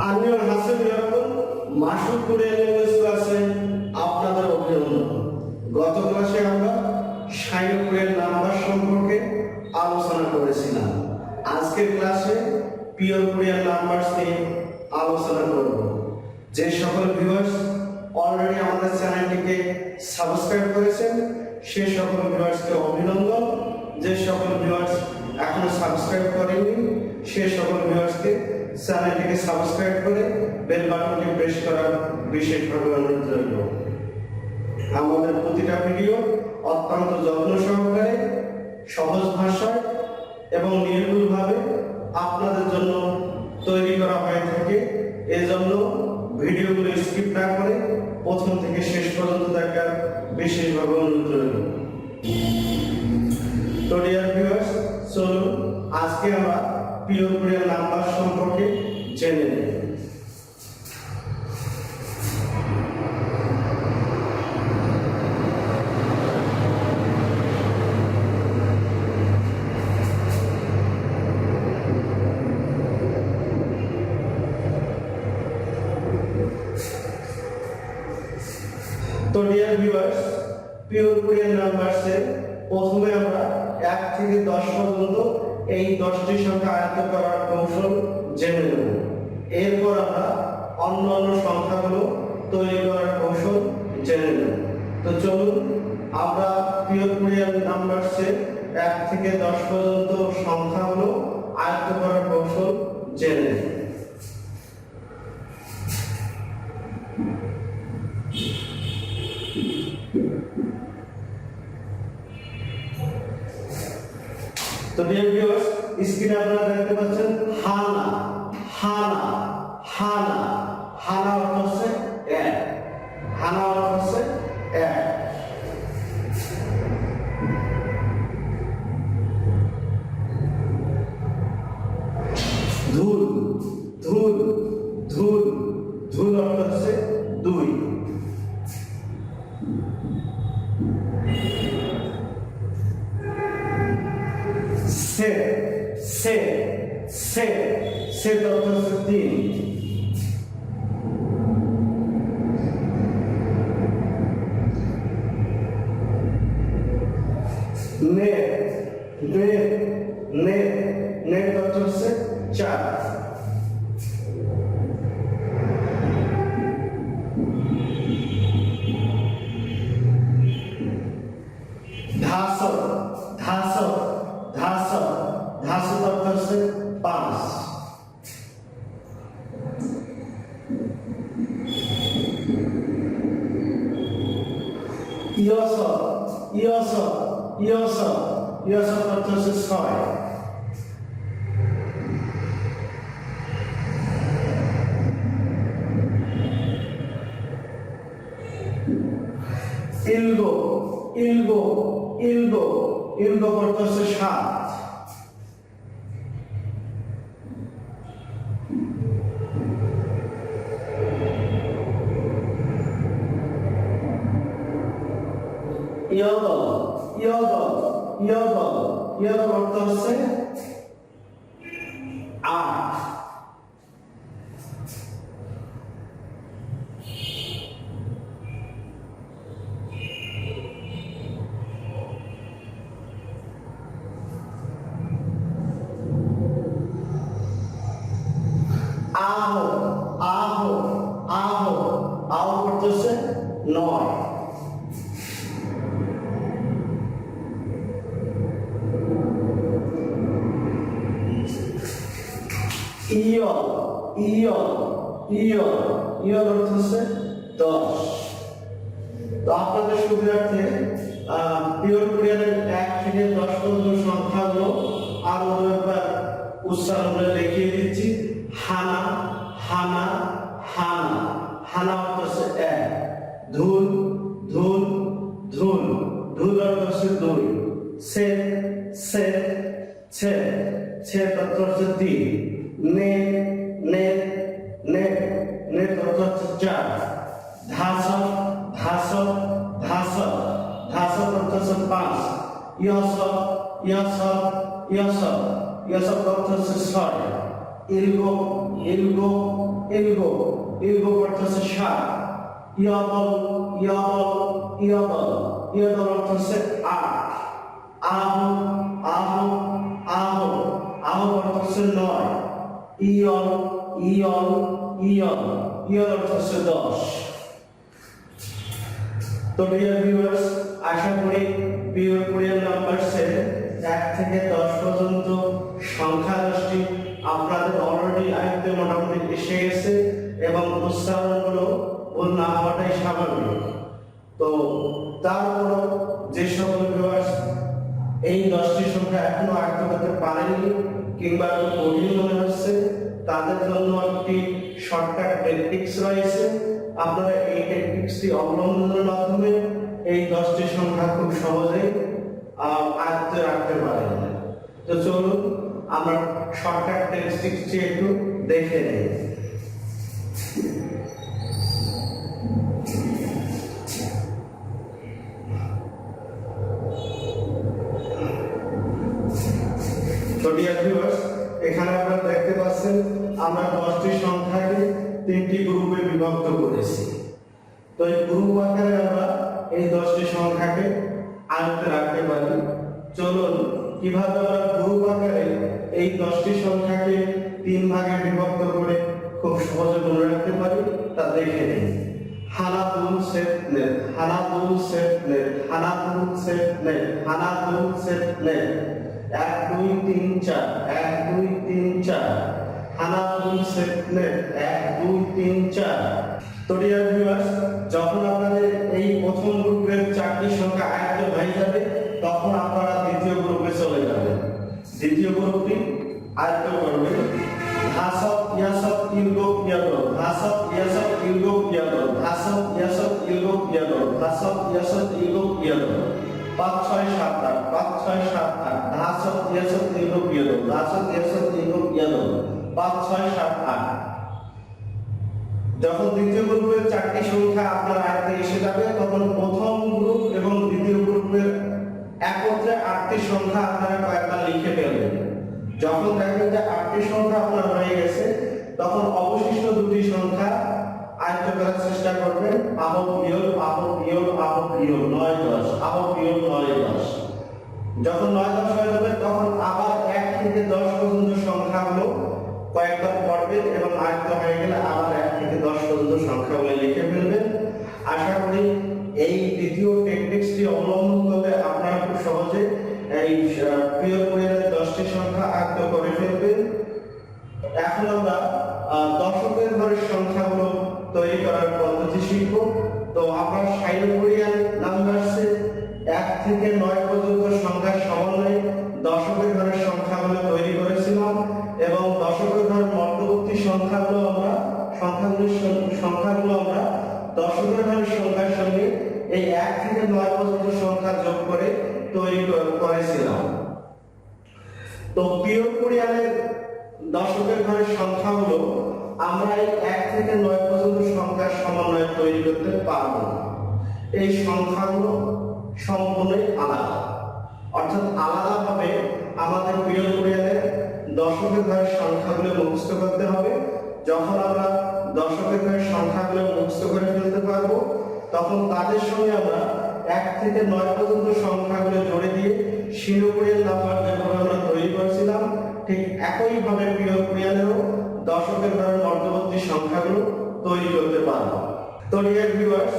আমিও Hasib ইয়াকুন Masud Korean language ক্লাসে আপনাদের অভিনন্দন। গত ক্লাসে আমরা সাইনো কোরিয়ান নাম্বার সম্পর্কে আলোচনা করেছিলাম। আজকের ক্লাসে পিওর কোরিয়ান নাম্বারস নিয়ে আলোচনা করব। যে সকল ভিউয়ার্স অলরেডি আমাদের চ্যানেলটিকে সাবস্ক্রাইব করেছেন সেই সকল ভিউয়ার্সকে অভিনন্দন। যে সকল ভিউয়ার্স এখনো সাবস্ক্রাইব করেননি সেই সকল ভিউয়ার্সকে চ্যানেলটিকে সাবস্ক্রাইব করে বেল বাটনটি প্রেস করার বিশেষভাবে অনুরোধ রইল। আমাদের প্রতিটা ভিডিও অত্যন্ত যত্ন সহকারে সহজ ভাষায় এবং নির্ভুলভাবে আপনাদের জন্য তৈরি করা হয়ে থাকে। এজন্য ভিডিওগুলো স্কিপ না করে প্রথম থেকে শেষ পর্যন্ত দেখার বিশেষভাবে অনুরোধ রইল। তো ডিয়ার ভিউয়ার্স, চলুন আজকে আমরা পিওর কোরিয়ান নাম্বার সম্পর্কে জেনে নেব। তো ডিয়ার ভিউয়ার্স, পিওর কোরিয়ান নাম্বারসে প্রথমে আমরা 1 থেকে 10 পর্যন্ত এই 10টি সংখ্যা আয়ত্ত করার কৌশল জেনে নেব। এরপর আমরা অন্যান্য সংখ্যাগুলো তৈরি করার কৌশল জেনে নেব। তো চলুন আমরা পিওর কোরিয়ান নাম্বারসে 1 থেকে 10 পর্যন্ত সংখ্যাগুলো আয়ত্ত করার কৌশল জেনে নেব। তো ডিয়ার ভিউয়ার্স, স্ক্রিনে আপনারা দেখতে পাচ্ছেন হানা হানা হানা হানা অর্থ হচ্ছে এক, হানা অর্থ হচ্ছে এক। ধুল ধুল ধুল ধুল অর্থ হচ্ছে দুই। সে সে সে সে অর্থ হচ্ছে তিন। নে নে নে নে অর্থ হচ্ছে চার। ধাস ধাস ধাস ধাস অর্থ হচ্ছে 5। ইয়স ইয়স ইয়স ইয়স অর্থ হচ্ছে 6। ইলগো ইলগো ইলগো ইলগো অর্থ হচ্ছে 7। ইয়গো ইয়গো ইয়গো ইয়গো অর্থ হচ্ছে 8। আহো আহো আহো আহো অর্থ হচ্ছে 9। ইয় ইয় ইয় ইয় অর্থ হচ্ছে 10। তো আপনাদের সুবিধার্থে পিওর কোরিয়ানের 1 থেকে 10 পর্যন্ত সংখ্যাগুলো আরো একবার উচ্চারণ করে দেখিয়ে দিচ্ছি। হানা হানা হানা হানা অর্থ হচ্ছে 1। ধুল ধুল ধুল ধুল অর্থ হচ্ছে 2। সে সে ছে ছে অর্থ হচ্ছে 3। নে নে নে নে অর্থ হচ্ছে 4। ধাস ধাস ধাস ধাস অর্থ হচ্ছে 5। ইয়স ইয়স ইয়স ইয়স অর্থ হচ্ছে 6। ইলগো ইলগো ইলগো ইলগো অর্থ হচ্ছে সাত। ইয়াদল ইয়াদল ইয়াদল ইয়াদল অর্থ হচ্ছে আট। আহ আহ আহ আহ অর্থ হচ্ছে নয়। ইয়ল ইয়ল ইয়ল ইয়ল অর্থ হচ্ছে 10। তো ডিয়ার ভিউয়ার্স, আশা করি পিওর কোরিয়ান নাম্বারসের 1 থেকে 10 পর্যন্ত সংখ্যা 10টি আপনাদের অলরেডি আয়ত্তে মোটামুটি এসে গেছে এবং উচ্চারণগুলো ভুল না হওয়াটাই স্বাভাবিক। তো তারপরও যে সকল ভিউয়ার্স এই 10টি সংখ্যা এখনো আয়ত্ত করতে পারেননি কিংবা কঠিন মনে হচ্ছে, তাদের জন্য একটি শর্টকাট টেকনিক্স রয়েছে। আপনারা এই টেকনিক্সটি অবলম্বনের মাধ্যমে এই 10টি সংখ্যা খুব সহজেই আয়ত্তে রাখতে পারেন। তো চলুন আমরা শর্টকাট টেকনিক্সটি একটু দেখে নিই। তো ডিয়ার ভিউয়ার্স, এখানে আপনারা দেখতে পাচ্ছেন আমরা 10টি সংখ্যাকে 3টি গ্রুপে বিভক্ত করেছি। তো এই গ্রুপ আকারে আমরা এই 10টি সংখ্যাকে আয়ত্তে রাখতে পারি। চলুন কিভাবে আমরা গ্রুপ আকারে এই 10টি সংখ্যাকে 3 ভাগে বিভক্ত করে খুব সহজে মনে রাখতে পারি তা দেখে নিই। হানাদুল সেটনেট হানাদুল সেটনেট হানাদুল সেটনেট হানাদুল সেটনেট 1 2 3 4 1 2 3 4 হানাদুল সেটনেট 1 2 3 4। তো ডিয়ার ভিউয়ার্স, যখন আপনাদের এই প্রথম গ্রুপের 4টি সংখ্যা আয়ত্ত হয়ে যাবে তখন আপনারা দ্বিতীয় গ্রুপে চলে যাবেন। দ্বিতীয় গ্রুপটি আয়ত্ত করবেন হাসব ইয়াসব ইলগো ইয়াদল হাসব ইয়াসব ইলগো ইয়াদল হাসব ইয়াসব ইলগো ইয়াদল হাসব ইয়াসব ইলগো ইয়াদল 5 6 7 8 5 6 7 8 হাসব ইয়াসব ইলগো ইয়াদল হাসব ইয়াসব ইলগো ইয়াদল 5 6 7 8। যখন দ্বিতীয় গ্রুপের 4টি সংখ্যা আপনার আয়ত্তে এসে যাবে তখন প্রথম গ্রুপ এবং দ্বিতীয় গ্রুপের একত্রে 8টি সংখ্যা আপনারা কয়েকবার লিখে ফেলবেন। যখন দেখবেন যে 8টি সংখ্যা আপনার হয়ে গেছে তখন অবশিষ্ট দুটি সংখ্যা আয়ত্ত করার চেষ্টা করবেন। আহ বিয়োগ আহ বিয়োগ আহ বিয়োগ 9 10 আহ বিয়োগ 9 10। যখন 9 10 হয়ে যাবে তখন আবার 1 থেকে 10 পর্যন্ত সংখ্যাগুলো কয়েকবার পড়বেন এবং আয়ত্ত হয়ে গেলে আবার 1 থেকে 10 পর্যন্ত সংখ্যাগুলো লিখে ফেলবেন। আশা করি এই দ্বিতীয় টেকনিক্সটি অবলম্বন করলে আপনারা খুব সহজে এই পিওর কোরিয়ানের 10টি সংখ্যা আয়ত্ত করে ফেলবেন। এখন আমরা দশকের ঘরের সংখ্যাগুলো তৈরি করার পদ্ধতি শিখব। তো আমরা সাইনো কোরিয়ান নাম্বারসে 1 থেকে 9 পর্যন্ত সংখ্যার সমন্বয়ে দশকের ঘরের সংখ্যাগুলো তৈরি করেছিলাম এবং দশকের ঘরের মধ্যবর্তী সংখ্যাগুলো আমরা দশকের ঘরের সংখ্যার সঙ্গে এই 1 থেকে 9 পর্যন্ত সংখ্যা যোগ করে তৈরি করেছিলাম। তো পিওর কোরিয়ানের দশকের ঘরের সংখ্যাগুলো আমরা এই 1 থেকে 9 পর্যন্ত সংখ্যার সমন্বয়ে তৈরি করতে পারব না। এই সংখ্যাগুলো সম্পূর্ণই আলাদা, অর্থাৎ আলাদাভাবে আমাদের পিওর কোরিয়ানের দশকের ঘরের সংখ্যাগুলো মুখস্থ করতে হবে। যখন আমরা দশকের ঘরের সংখ্যাগুলো মুখস্থ করে ফেলতে পারবো তখন তাদের সঙ্গে আমরা 1 থেকে 9 পর্যন্ত সংখ্যাগুলো জোড়ে দিয়ে সিনো কোরিয়ান নাম্বার যেভাবে আমরা তৈরি করেছিলাম ঠিক একইভাবে পিওর কোরিয়ানেরও দশকের ঘরের মধ্যবর্তী সংখ্যাগুলো তৈরি করতে পারবো। তো ডিয়ার ভিউয়ার্স,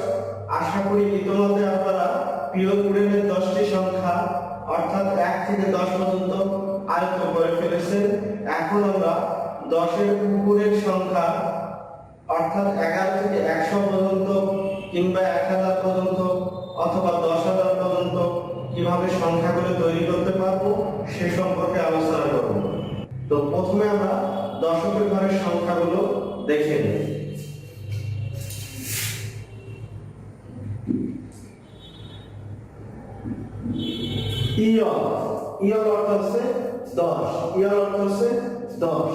আশা করি ইতিমধ্যে আপনারা পিওর কোরিয়ানের 10টি সংখ্যা অর্থাৎ 1 থেকে 10 পর্যন্ত আয়ত্ত করে ফেলেছেন। এখন আমরা 10 এর উপরের সংখ্যা অর্থাৎ 11 থেকে 100 পর্যন্ত কিংবা 1000 পর্যন্ত অথবা 10,000 পর্যন্ত কিভাবে সংখ্যাগুলো তৈরি করতে পারবো সে সম্পর্কে আলোচনা করব। তো প্রথমে আমরা দশকের ঘরের সংখ্যাগুলো দেখে নিই। ইয়ল অর্থ হচ্ছে 10, ইয়ল অর্থ হচ্ছে 10।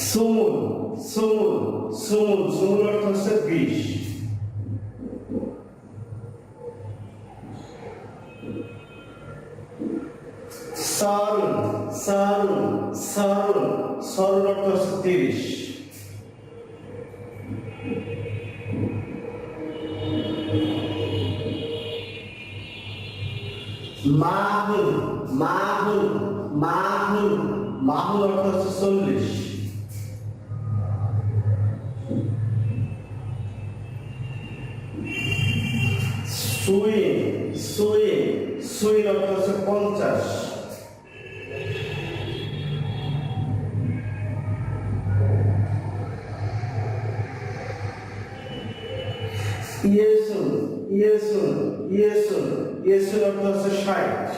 সুমুল সুমুল সুমুল সুমুল অর্থ হচ্ছে 20। সারুন সারুন সারুন, সরুন অর্থ হচ্ছে 30। মাহুন মাহুন মাহুন, মাহুন অর্থ হচ্ছে 40। সুইন সুইন সুইন অর্থ হচ্ছে 50। ইয়েসুন ইয়েসুন ইয়েসুন, ইয়েসুন অর্থ হচ্ছে 60।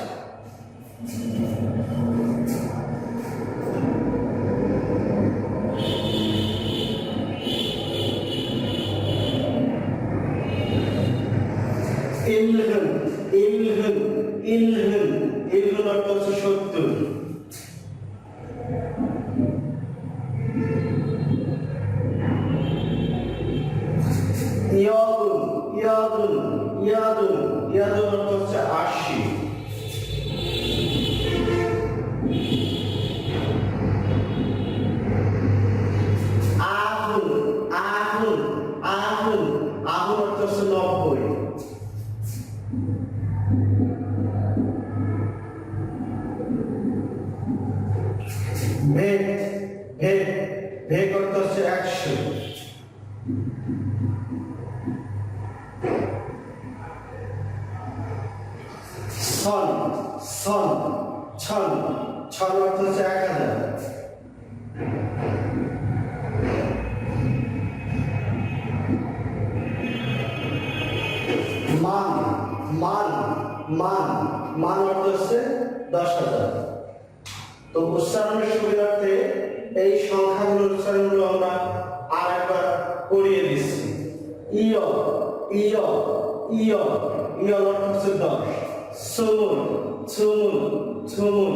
ইলহন ইলহন ইলহন, ইলহন অর্থ হচ্ছে 70। ইয়াদুন ইয়াদুন ইয়াদুন, ইয়াদুন অর্থ হচ্ছে 80। আহুন আহুন আহুন, আহুন অর্থ হচ্ছে 90। ভেগ ভেগ ভেগ অর্থ হচ্ছে 100। ছন ছন ছন, ছন অর্থ হচ্ছে 1000। মান মান মান, মান অর্থ হচ্ছে 10,000। তো উচ্চারণের সুবিধার্থে এই সংখ্যাগুলোর উচ্চারণগুলো আমরা আরেকবার করিয়ে দিচ্ছি। ইয় ইয় ইয়, ইয় অর্থ হচ্ছে 10। সুমুন সুমুন সুমুন,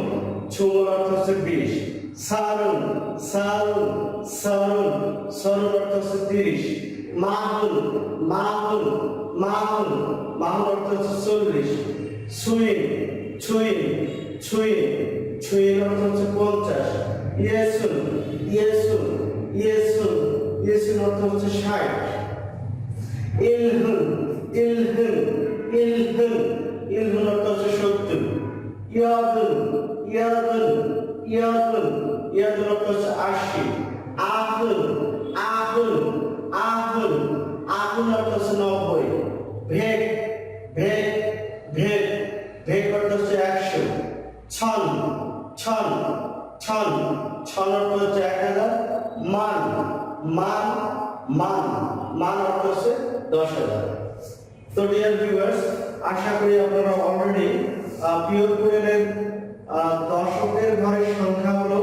সুমুন অর্থ হচ্ছে 20। সারুন সারুন সারুন, সরুন অর্থ হচ্ছে 30। মাহুন মাহুন মাহুন, মাহুন অর্থ হচ্ছে 40। সুইন ছুইন ছুইন, ছুইন অর্থ হচ্ছে 50। ইয়েসুন ইয়েসুন ইয়েসুন, ইয়েসুন অর্থ হচ্ছে 60। ইলহুন ইলহুন ইলহুন, ইলহুন অর্থ হচ্ছে 70। ইয়াদুন ইয়াদুন ইয়াদুন, ইয়াদুন অর্থ হচ্ছে 80। আহুন আহুন আহুন, আহুন অর্থ হচ্ছে 90। ভেগ ভেগ ভেগ, ভেগ অর্থ হচ্ছে 100। ছন ছন ছন, ছন অর্থ হচ্ছে 1000। মান মান মান, মান অর্থ হচ্ছে 10,000। তো ডিয়ার ভিউয়ার্স, আশা করি আপনারা অলরেডি পিওর কোয়েলের দশকের ঘরের সংখ্যাগুলো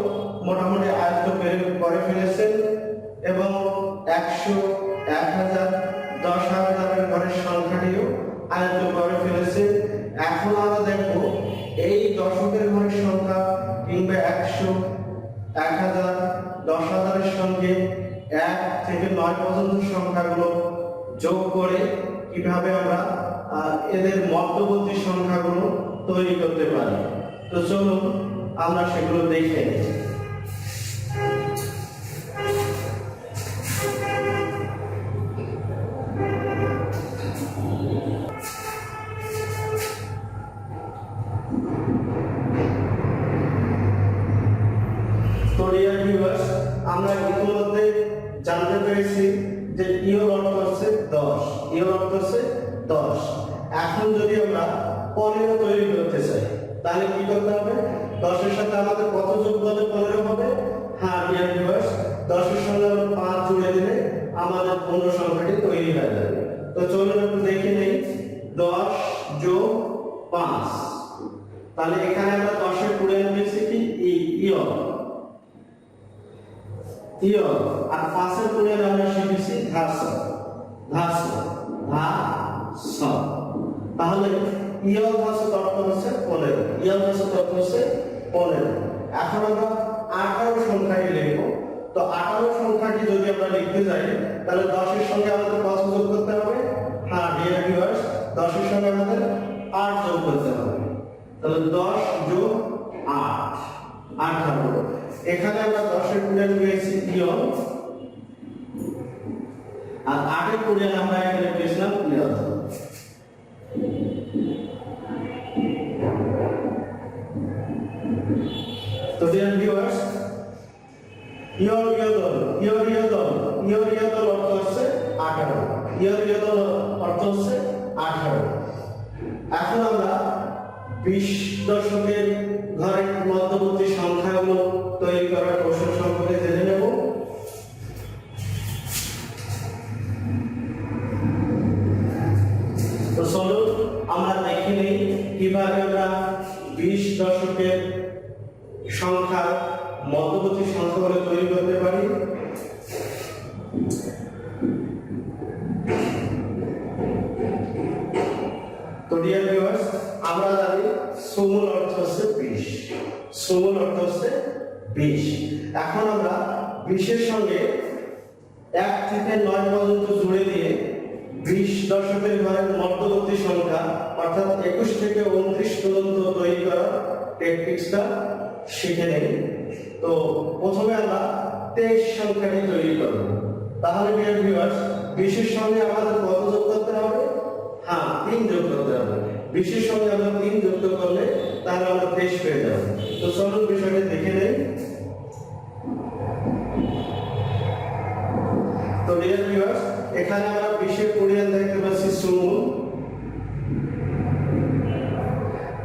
মোটামুটি আয়ত্ত করে ফেলেছেন এবং 100, 1000, 10,000 ঘরের সংখ্যাটিও আয়ত্ত করে ফেলেছে। এখন আমরা দেখব এই দশকের ঘরের সংখ্যা কিংবা 100, 1000, 10,000 সঙ্গে 1 থেকে 9 পর্যন্ত সংখ্যাগুলো যোগ করে কিভাবে আমরা এদের মধ্যবর্তী সংখ্যাগুলো তৈরি করতে পারি। তো চলুন আমরা সেগুলো দেখে নিই। তো ডিয়ার ভিউয়ার্স, আমরা ইতিমধ্যে জানতে পেরেছি যে ইয়র অর্থ হচ্ছে 10, ইয়র অর্থ হচ্ছে 10। এখন যদি আমরা 15 তৈরি করতে চাই তাহলে কি করতে হবে? 10 এর সাথে আমাদের কত যোগ করলে 15 হবে? হ্যাঁ ডিয়ার ভিউয়ার্স, 10 এর সঙ্গে আমরা 5 জুড়ে দিলে আমাদের 15 সংখ্যাটি তৈরি হয়ে যাবে। তো চলুন একটু দেখে নেই। 10 যোগ 5, তাহলে এখানে আমরা 10 এর পুরো পেয়েছি কি ইয়র ইয়, আর 5 এর পুরো আমরা শিখেছি ধাস ধাস ধাস। তাহলে ইয় ধাস অর্থ হচ্ছে 15, ইয় ধাস অর্থ হচ্ছে 15। এখন আমরা 18 সংখ্যাটি লিখব। তো 18 সংখ্যাটি যদি আমরা লিখতে যাই তাহলে 10 এর সঙ্গে আমাদের কত যোগ করতে হবে? হ্যাঁ ডিয়ার ভিউয়ার্স, 10 এর সঙ্গে আমাদের 8 যোগ করতে হবে। তাহলে 10 যোগ 8 18। এখানে আমরা 10 এর কুড়িয়ান পেয়েছি ইয়ন, আর 8 এর কুড়িয়ান আমরা এখানে পেয়েছিলাম ইয়ন। তো ডিয়ার ভিউয়ার্স, ইয়র অর্থ হচ্ছে 18, ইয়র অর্থ হচ্ছে 18। এখন আমরা 20 দশকের ঘরের মধ্যবর্তী সংখ্যাগুলো তৈরি করার কৌশল সম্পর্কে জেনে নেব। তো চলুন আমরা দেখে নেই কিভাবে আমরা 20 দশকের সংখ্যা মধ্যবর্তী সংখ্যাগুলো তৈরি করতে পারি। তো ডিয়ার ভিউয়ার্স, আমরা জানি সমূল অর্থ হচ্ছে 20, সমূল অর্থ হচ্ছে 20। এখন আমরা 20 এর সঙ্গে 1 থেকে 9 পর্যন্ত জুড়ে দিয়ে 20 দশকের ঘরের মধ্যবর্তী সংখ্যা অর্থাৎ 21 থেকে 29 পর্যন্ত তৈরি করার টেকনিক্সটা শিখে নেই। তো প্রথমে আমরা 23 সংখ্যাটি তৈরি করব। তাহলে ডিয়ার ভিউয়ার্স, 20 এর সঙ্গে আমাদের কত যোগ করতে হবে? হ্যাঁ, 3 যোগ করতে হবে। 20 এর সঙ্গে আমরা 3 যুক্ত করলে তাহলে আমরা 23 পেয়ে যাব। তো চলুন বিষয়টা দেখে নেই। তো ডিয়ার ভিউয়ার্স, এখানে আমরা 20 এর কুড়িয়ান দেখতে পাচ্ছি সমূল,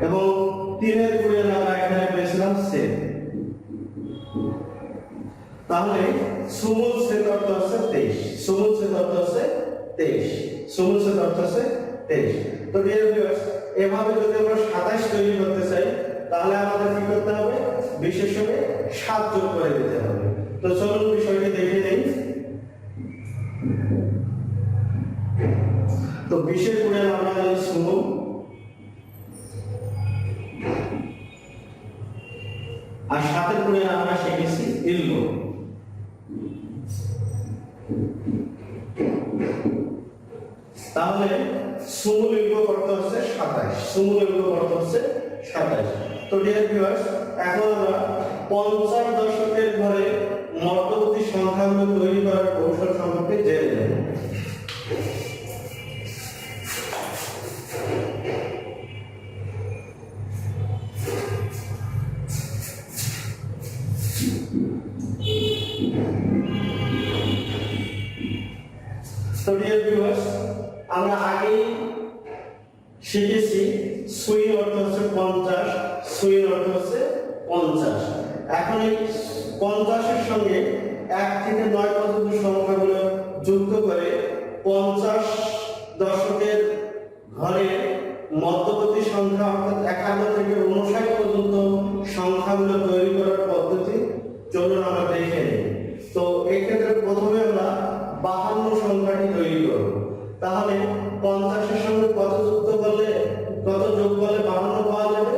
এবং 3 এর কুড়িয়ান আমরা এখানে পেয়েছিলাম সেট। তাহলে সমূল সেট অর্থ হচ্ছে 23, সমূল সেট অর্থ হচ্ছে 23, সমূল সেট অর্থ হচ্ছে 23। তো ডিয়ার ভিউয়ার্স, এভাবে যদি আমরা 27 তৈরি করতে চাই তাহলে আমাদের কি করতে হবে? 20 এর সঙ্গে 7 যোগ করে দিতে হবে। তো চলুন বিষয়টি দেখে নেই। তো 20 এর কুড়িয়ান আমরা জানি সমূল, আর 7 এর কুড়িয়ান আমরা শিখেছি ইলগ। তাহলে সমূল ইলগ অর্থ হচ্ছে 27, সমূল ইলগ অর্থ হচ্ছে 27। তো ডিয়ার ভিউয়ার্স, এখন আমরা 50 দশকের ঘরে মধ্যবর্তী সংখ্যাগুলো তৈরি করার কৌশল সম্পর্কে জেনে নেব। তো ডিয়ার ভিউয়ার্স, আমরা আগেই শিখেছি সুইন অর্থ হচ্ছে 50, সুইন অর্থ হচ্ছে 50। এখন এই 50 এর সঙ্গে 1 থেকে 9 পর্যন্ত সংখ্যাগুলো যুক্ত করে 50 দশকের ঘরে মধ্যবর্তী সংখ্যা অর্থাৎ 51 থেকে 59 পর্যন্ত সংখ্যাগুলো তৈরি করার পদ্ধতি চলুন আমরা দেখে নিই। তো এই ক্ষেত্রে প্রথমে আমরা 52 সংখ্যাটি তৈরি করব। তাহলে 50 এর সঙ্গে কত যোগ করলে 52 পাওয়া যাবে?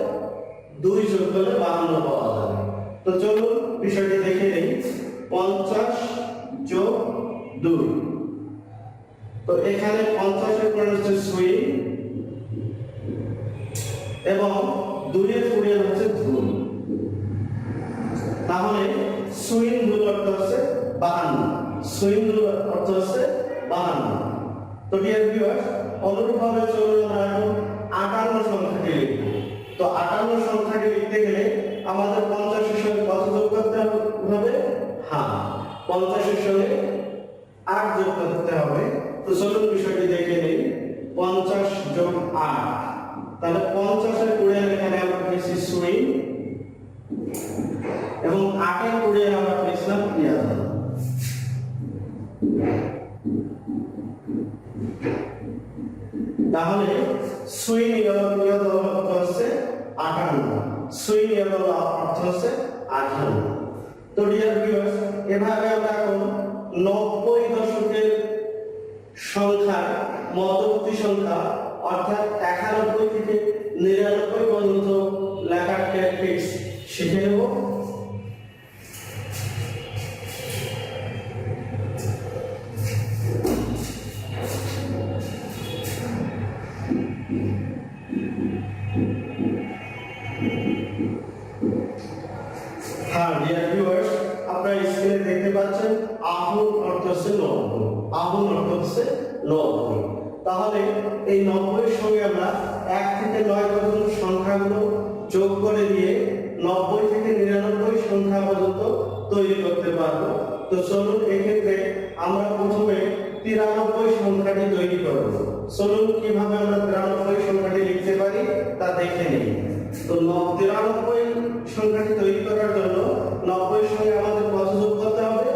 2 যোগ করলে 52 পাওয়া যাবে। তো চলুন বিষয়টি দেখে নেই। 50 যোগ 2, তো এখানে 50 এর পরে হচ্ছে সুইং এবং 2 এর কুড়িয়ান হচ্ছে ধুল। তাহলে সুইং ধুল অর্থ হচ্ছে 52, সুইং ধুল অর্থ হচ্ছে 52। তো ডিয়ার ভিউয়ার্স, অনুরূপভাবে চলুন আমরা এখন 58 সংখ্যাটি লিখব। তো 58 সংখ্যাটি লিখতে গেলে আমাদের 50 এর সঙ্গে কত যোগ করতে হবে? হ্যাঁ, 50 এর সঙ্গে 8 যোগ করতে হবে। তো চলুন বিষয়টি দেখে নেই। 50 যোগ 8, তাহলে 50 এর কুড়িয়ান এখানে আমরা পেয়েছি সুইং এবং 8 এর কুড়িয়ান আমরা পেয়েছিলাম ইয়াদ। তাহলে সুইং ইয়াদ অর্থ হচ্ছে 58, সুইং ইয়াদ অর্থ হচ্ছে 58। তো ডিয়ার ভিউয়ার্স, এভাবে আমরা এখন 90 দশকের সংখ্যার মধ্যবর্তী সংখ্যা অর্থাৎ 91 থেকে 99 পর্যন্ত লেখার টেকনিক্স শিখে নেব। হচ্ছে 90, আহুন অর্থ হচ্ছে 90। তাহলে এই 90 এর সঙ্গে আমরা 1 থেকে 9 পর্যন্ত সংখ্যাগুলো যোগ করে দিয়ে 90 থেকে 99 সংখ্যা পর্যন্ত তৈরি করতে পারবো। তো চলুন এক্ষেত্রে আমরা প্রথমে 93 সংখ্যাটি তৈরি করব। চলুন কিভাবে আমরা 93 সংখ্যাটি লিখতে পারি তা দেখে নিই। তো 93 সংখ্যাটি তৈরি করার জন্য 90 এর সঙ্গে আমাদের কত যোগ করতে হবে?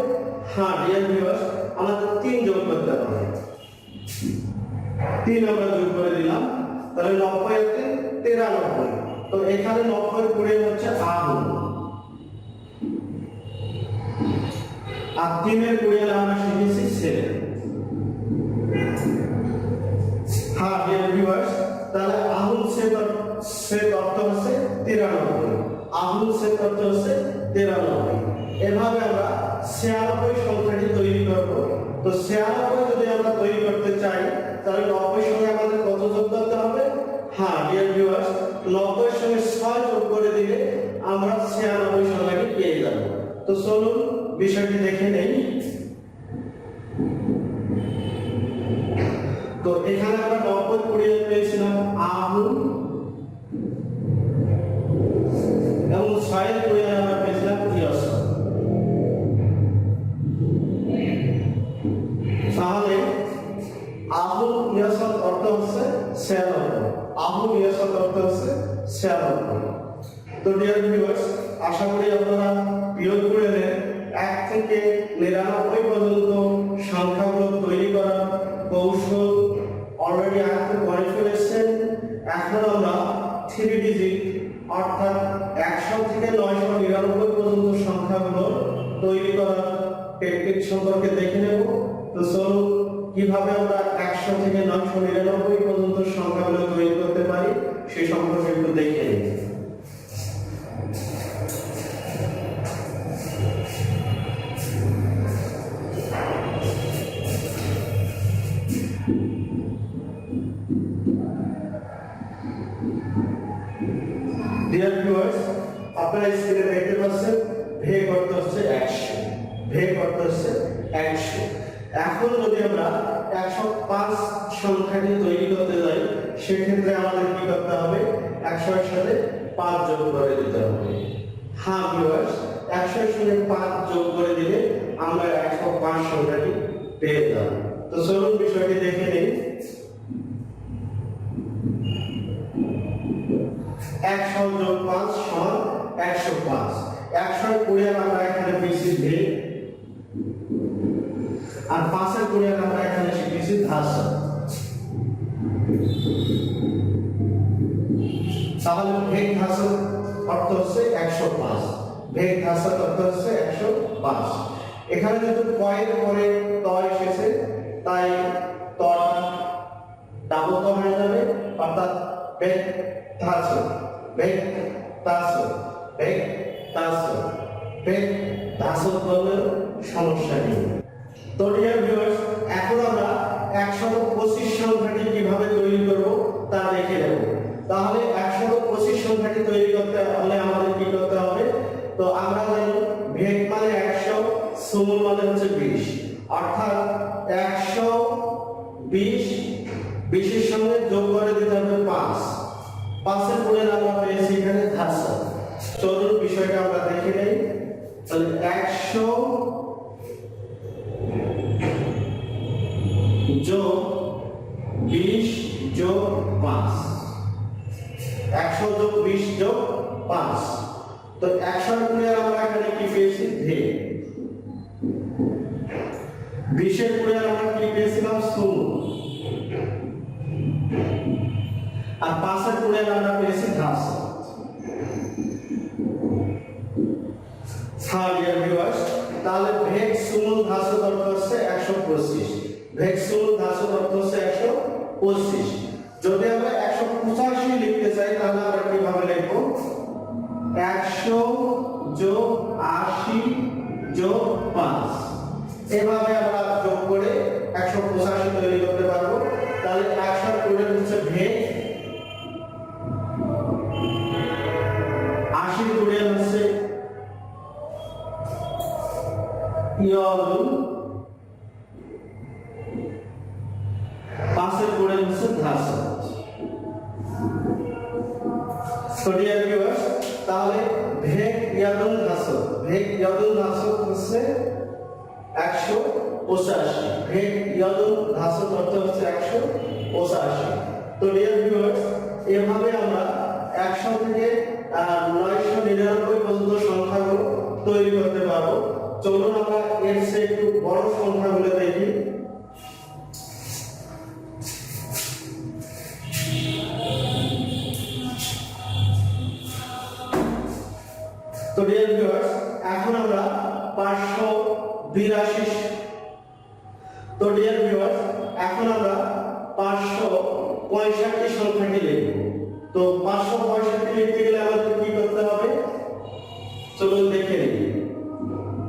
হ্যাঁ ডিয়ার ভিউয়ার্স, আমাদের 3 যোগ করতে হবে। 3 আমরা যোগ করে দিলাম, তাহলে 90 এর 93। তো এখানে 90 এর পরে হচ্ছে আহুন, আর 3 এর পরে আমরা শিখেছি সেল। হ্যাঁ ডিয়ার ভিউয়ার্স, তাহলে আহুন সেট অর্থ হচ্ছে 93, আহুন সেট অর্থ হচ্ছে 93। এভাবে আমরা 96 সংখ্যাটি তৈরি করব। তো 96 যদি আমরা তৈরি করতে চাই তাহলে 90 এর সঙ্গে আমাদের কত যোগ করতে হবে? হ্যাঁ ডিয়ার ভিউয়ার্স, 90 এর সঙ্গে 6 যোগ করে দিলে আমরা 96 সংখ্যাটি পেয়ে যাব। তো চলুন বিষয়টি দেখে নেই। তো এখানে আমরা 90 কুড়িয়ে পেয়েছিলাম আহুন, এবং 6 এর কুড়িয়ে আমরা পেয়েছিলাম ইয়াস। তাহলে আহুন ইয়াস অর্থ হচ্ছে 96, আহুন ইয়াস অর্থ হচ্ছে 96। তো ডিয়ার ভিউয়ার্স, আশা করি আপনারা বিয়োগ করে নেন 1 থেকে 99 পর্যন্ত সংখ্যাগুলো তৈরি করার কৌশল অলরেডি আয়ত্ত করে ফেলেছেন। এখন আমরা 3 ডিজিট অর্থাৎ 100 থেকে 999 পর্যন্ত সংখ্যাগুলো তৈরি করার টেকনিক সম্পর্কে দেখে নেব। তো চলুন কিভাবে আমরা 100 থেকে 999 পর্যন্ত সংখ্যাগুলো তৈরি করতে পারি সেই সম্পর্কে একটু দেখে নিই। ডিয়ার ভিউয়ার্স, আপনারা স্ক্রিনে দেখতে পাচ্ছেন ভেগ অর্থ হচ্ছে 100, ভেগ অর্থ হচ্ছে 100। এখন যদি আমরা 105 সংখ্যাটি তৈরি করতে যাই সেক্ষেত্রে আমাদের কি করতে হবে? 100 এর সাথে 5 যোগ করে দিতে হবে। হ্যাঁ ভিউয়ার্স, 100 এর সাথে 5 যোগ করে দিলে আমরা 105 সংখ্যাটি পেয়ে যাব। তো চলুন বিষয়টি দেখে নিই। 100 যোগ 5 সমান 105। 100 এর কুড়িয়ে আমরা এখানে পেয়েছি ভেগ, আর 5 এর কুড়িয়ে আমরা এখানে শিখেছি ধাস। তাহলে ভেগ ধাস অর্থ হচ্ছে 105, ভেগ ধাস অর্থ হচ্ছে 105। এখানে যেহেতু কয়ের পরে ত এসেছে তাই তটা ডাবল ত হয়ে যাবে, অর্থাৎ ভেগ ধাস, ভেগ ধাস, ভেগ ধাস, ভেগ ধাস বললে সমস্যা নেই। তো ডিয়ার ভিউয়ার্স, এখন আমরা 125 সংখ্যাটি কিভাবে তৈরি করব তা দেখে নেব। তাহলে 125 সংখ্যাটি তৈরি করতে হলে আমাদের কি করতে হবে? তো আমরা জানি ভেগ মানে 100, সুমুল মানে হচ্ছে 20, অর্থাৎ 120, 20 এর সঙ্গে যোগ করে দিতে হবে 5। 5 এর পরে আমরা পেয়েছি এখানে ধাস। চলুন বিষয়টা আমরা দেখে নেই। তাহলে 100 যোগ 20 যোগ 5, 100 যোগ 20 যোগ 5। তো 100 এর পরে আমরা এখানে কি পেয়েছি? ভেগ। 20 এর পরে আমরা কি পেয়েছিলাম? সুমুল। আর 5 এর পরে আমরা পেয়েছি ধাস। ডিয়ার ভিউয়ার্স, তাহলে ভেগ সুমুল ধাস অর্থ হচ্ছে 125, ভেগ সুমুল ধাস অর্থ হচ্ছে 125। যদি আমরা 185 লিখতে চাই তাহলে আমরা কিভাবে লিখব? 100 যোগ 80 যোগ 5, এভাবে আমরা যোগ করে 185 তৈরি করতে পারবো। তাহলে 100 এর পরে হচ্ছে ভেগ, 80 এর পরে হচ্ছে ইয়ল, সো ডিয়ার ভিউয়ার্স, তাহলে ভেগ ইয়াদুন ধাসক হচ্ছে 185। ভেগ ইয়াদুন ধাসক অর্থ হচ্ছে 185। তো ডিয়ার ভিউয়ার্স, এভাবে আমরা 100 থেকে 999 পর্যন্ত সংখ্যাগুলো তৈরি করতে পারবো। চলুন আমরা এর চেয়ে একটু বড় সংখ্যাগুলো দেখি। তো ডিয়ার ভিউয়ার্স, এখন আমরা 582 তো ডিয়ার ভিউয়ার্স, এখন আমরা 565 সংখ্যাটি লিখব। তো 565 লিখতে গেলে আমাদের কি করতে হবে চলুন দেখে নিই।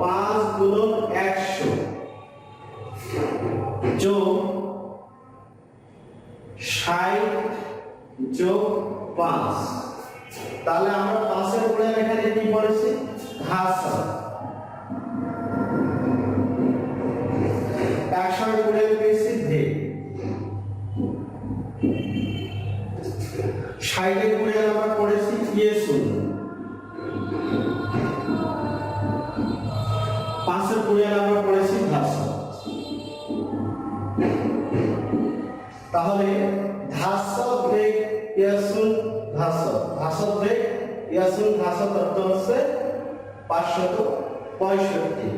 5 গুণন 100 যোগ 60 যোগ 5। তাহলে আমরা 5 এর পরে এখানে কি পড়েছি ঘাস। 100 এর পরে পেয়েছি ভেগ। 60 এর পরে আমরা পড়েছি ইয়েসুন। 5 এর পরে আমরা পড়েছি ঘাস। তাহলে ধাসক ভেগ ইয়াসুন ধাসক, ধাসক ভেগ ইয়াসুন ধাসক অর্থ হচ্ছে 565।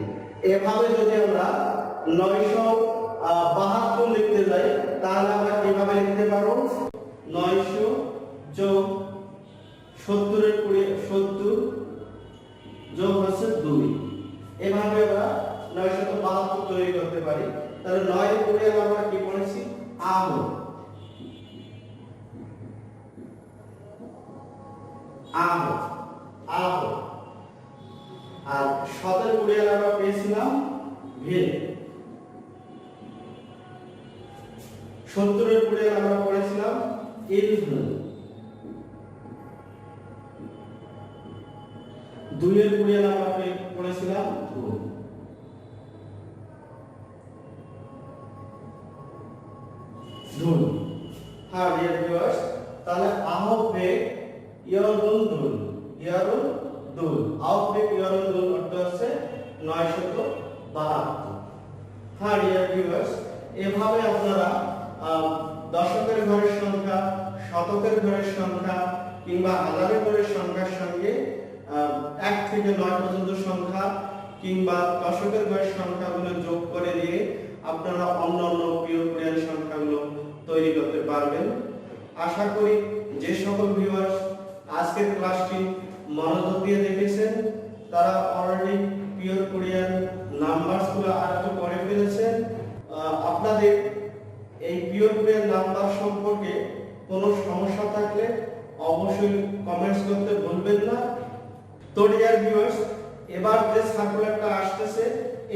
এভাবে যদি আমরা 972 লিখতে যাই তাহলে আমরা কিভাবে লিখতে পারবো 900 যোগ 70 এর 70 যোগ হচ্ছে 2। এভাবে আমরা 972 তৈরি করতে পারি। তাহলে 9 এর পরে আমরা কি পড়েছি আহ, আহ আহ। আর 7 এর পরে আমরা পেয়েছিলাম ভেগ। 70 এর পরে আমরা পড়েছিলাম ইলভন। 2 এর পরে আমরা পড়েছিলাম ধুন। হ্যাঁ ডিয়ার ভিউয়ার্স, তাহলে আহবে ইয়ারুন দুল, ইয়ারুন দুল, আহবে ইয়ারুন দুল অর্থ হচ্ছে 972। হ্যাঁ ডিয়ার ভিউয়ার্স, এভাবে আপনারা দশকের ঘরের সংখ্যা, শতকের ঘরের সংখ্যা কিংবা হাজারের ঘরের সংখ্যার সঙ্গে 1 থেকে 9 পর্যন্ত সংখ্যা কিংবা দশকের ঘরের সংখ্যাগুলো যোগ করে দিয়ে আপনারা অন্যান্য পিওর কোরিয়ান সংখ্যাগুলো তৈরি করতে পারবেন। আশা করি যে সকল ভিউয়ার্স আজকের ক্লাসটি মনোযোগ দিয়ে দেখেছেন তারা অলরেডি পিওর কোরিয়ান নাম্বারসগুলো আয়ত্ত করে ফেলেছেন। আপনাদের এই পিওর কোরিয়ান নাম্বার সম্পর্কে কোনো সমস্যা থাকলে অবশ্যই কমেন্টস করতে ভুলবেন না। তো ডিয়ার ভিউয়ার্স, এবার যে সার্কুলারটা আসতেছে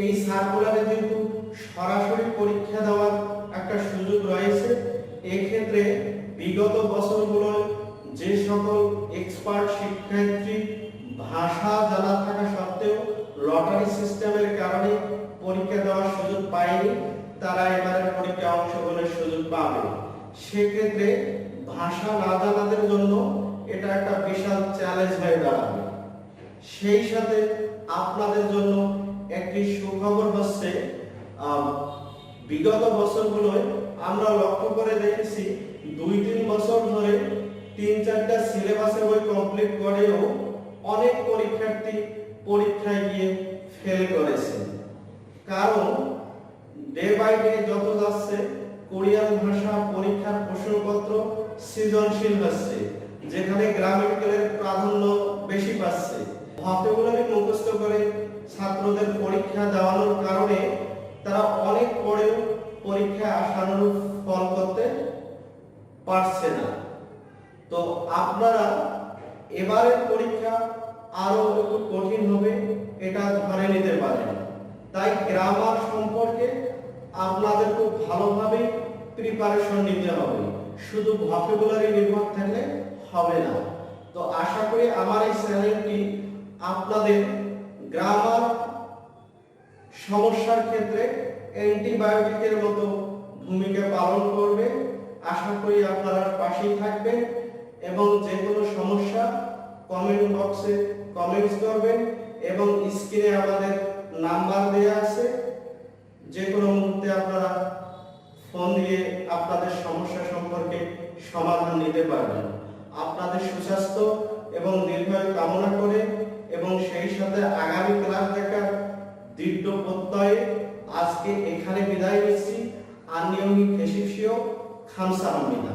এই সার্কুলারে কিন্তু সরাসরি পরীক্ষা দেওয়ার একটা সুযোগ রয়েছে। এই ক্ষেত্রে বিগত বছরগুলোয় যে সকল এক্সপার্ট শিক্ষার্থী ভাষা জানা থাকা সত্ত্বেও লটারি সিস্টেমের কারণে পরীক্ষা দেওয়ার সুযোগ পায়নি তারা এবারে পরীক্ষায় অংশগ্রহণের সুযোগ পাবে। সেক্ষেত্রে ভাষা না জানাদের জন্য এটা একটা বিশাল চ্যালেঞ্জ হয়ে দাঁড়াবে। সেই সাথে আপনাদের জন্য একটি সুখবর হচ্ছে বিগত বছরগুলোয় আমরা লক্ষ্য করে দেখেছি 2-3 বছর ধরে 3-4টা সিলেবাসের বই কমপ্লিট করেও অনেক পরীক্ষার্থী পরীক্ষায় গিয়ে ফেল করেছে। কারণ ডে বাই ডে যত যাচ্ছে কোরিয়ান ভাষা পরীক্ষার প্রশ্নপত্র সৃজনশীল হচ্ছে, যেখানে গ্রামাটিক্যালের প্রাধান্য বেশি পাচ্ছে। ভোকাবুলারি মুখস্থ করে ছাত্রদের পরীক্ষা দেওয়ানোর কারণে তারা অনেক পরেও পরীক্ষায় আশানুরূপ ফল করতে পারছে না। তো আপনারা এবারের পরীক্ষা আরো একটু কঠিন হবে এটা ধরে নিতে পারেন। তাই গ্রামার সম্পর্কে আপনাদের খুব ভালোভাবে প্রিপারেশন নিতে হবে, শুধু ভোকাবুলারি নির্ভর থাকলে হবে না। তো আশা করি আমার এই চ্যানেলটি আপনাদের গ্রামার সমস্যার ক্ষেত্রে অ্যান্টিবায়োটিকের মতো ভূমিকা পালন করবে। আশা করি আপনারা পাশেই থাকবেন এবং যে কোনো সমস্যা কমেন্ট বক্সে কমেন্টস করবেন এবং স্ক্রিনে আমাদের নাম্বার দেওয়া আছে, যে কোনো মুহূর্তে আপনারা ফোন দিয়ে আপনাদের সমস্যা সম্পর্কে সমাধান নিতে পারবেন। আপনাদের সুস্বাস্থ্য এবং দীর্ঘায়ু কামনা করে এবং সেই সাথে আগামী ক্লাস দেখার দৃঢ় প্রত্যয়ে আজকে এখানে বিদায় নিচ্ছি। আনিয়মিক খেসিফিও খামসাহামনিদা।